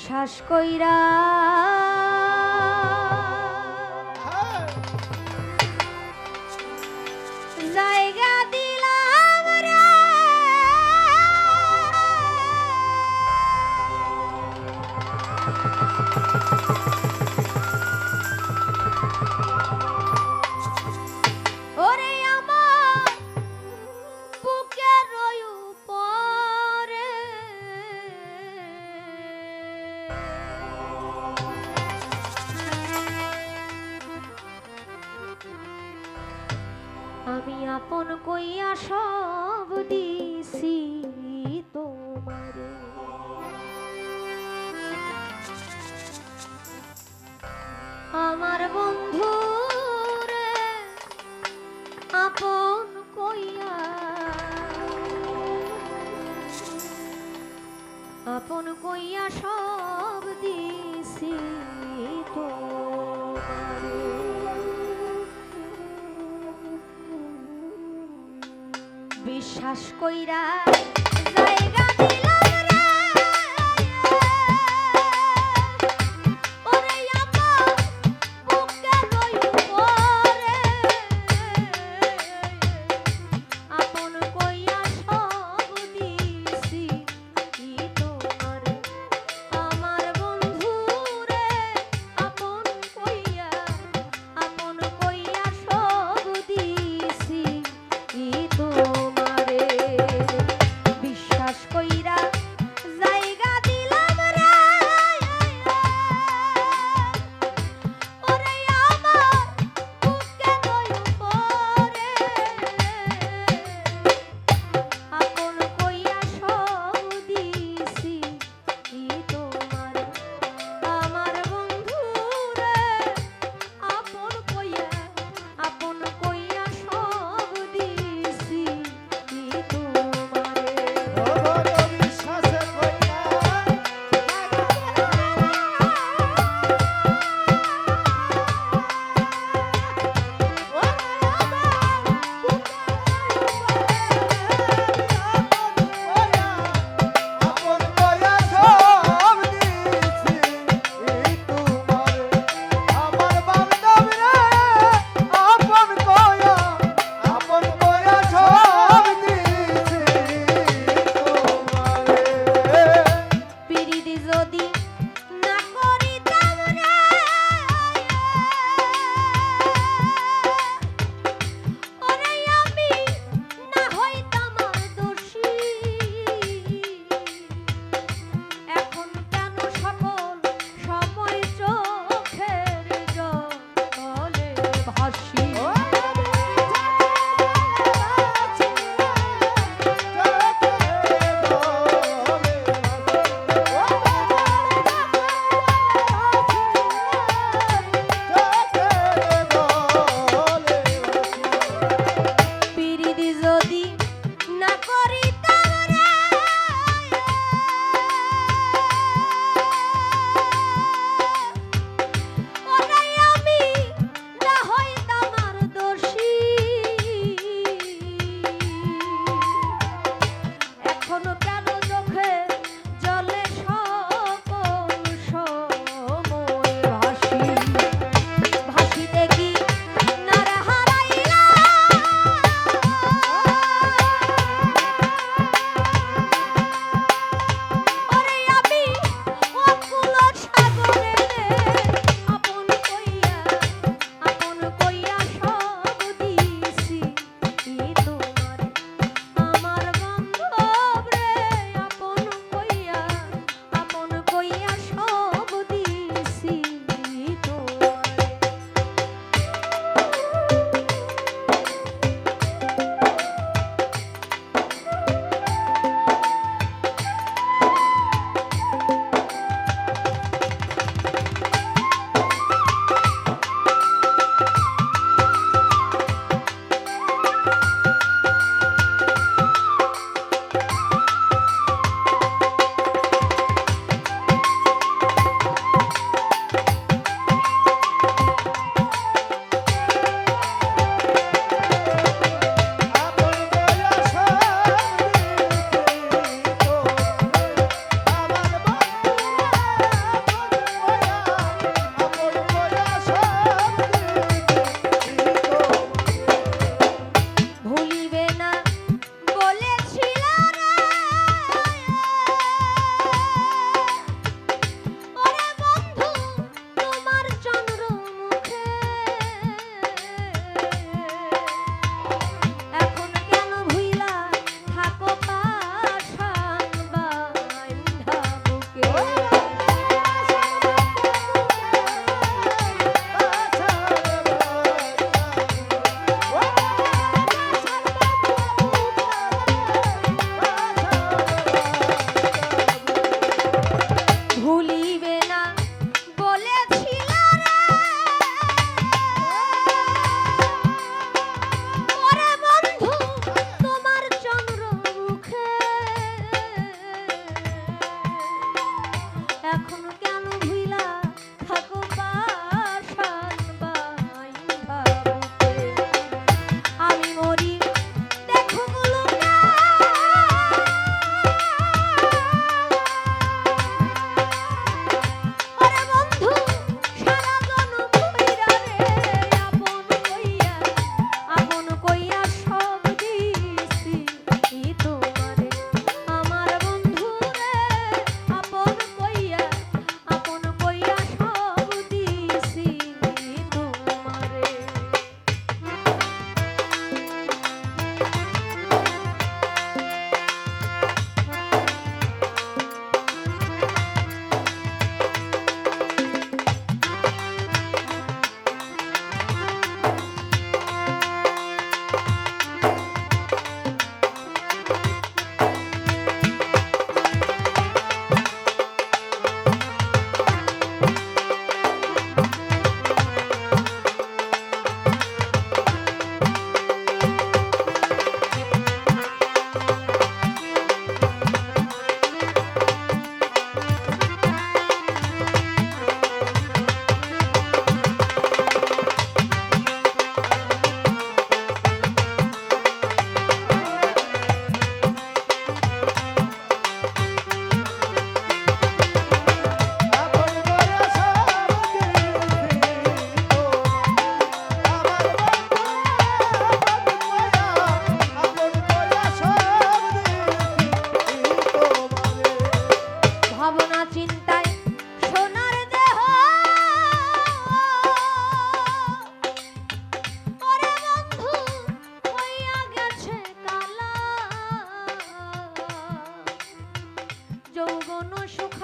বিশ্বাস কইরা জায়গা দিলাম রে ওরে আমার বুকের উপরে আমি আপন কইয়া সব দিছি তোমারে আমার বন্ধু রে আপন কইয়া সব দিছি তোমারে বিশ্বাস কইরা জায়গা দিলাম রে ওরে আমার বুকের উপরে আপন কইয়া সব দিছি তোমারে আমার বন্ধু রে আপন কইয়া সব দিছি তোমারে বিশ্বাস কইরা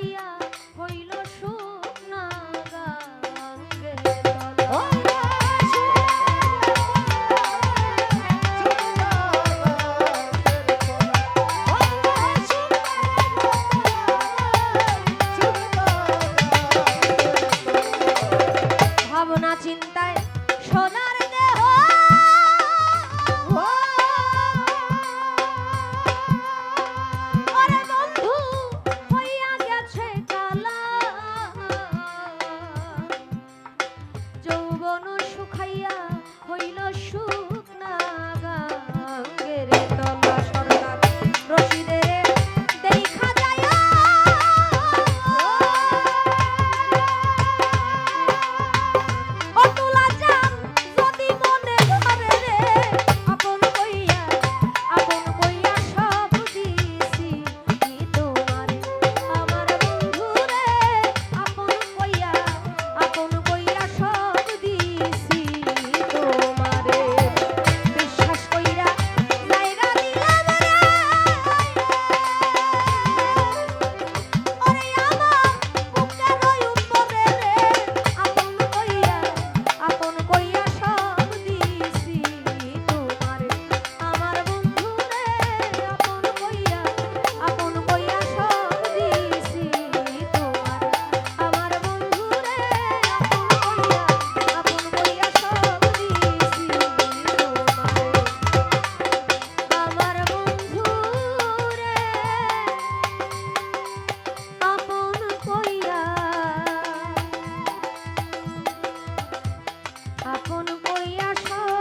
শুকাইয়া হইল শুকনা গাঙ্গের তলা। ভাবনা চিন্তায় সোনার দেহ ওরে বন্ধু হইয়া গেছে কালা। যৌবন শুকাইয়া হইল শুকনা গাঙ্গের তলা। সরকার রশিদের দেখা যায়া অতুলা যান যদি মনে ধরে রে, আপন কইয়া সব দিছি তোমারে আমার বন্ধু রে। আপন কইয়া সব দিছি তোমারে। বিশ্বাস কইরা জায়গা দিলাম রে, ওরে আমার বুকের উপরে রে। আপন কইয়া সব দিছি তোমারে আমার বন্ধু রে। আপন কইয়া সব দিছি তোমারে আমার বন্ধু রে। আপন কইয়া সব দিছি তোমারে আমার বন্ধু রে। আপন কইয়া সব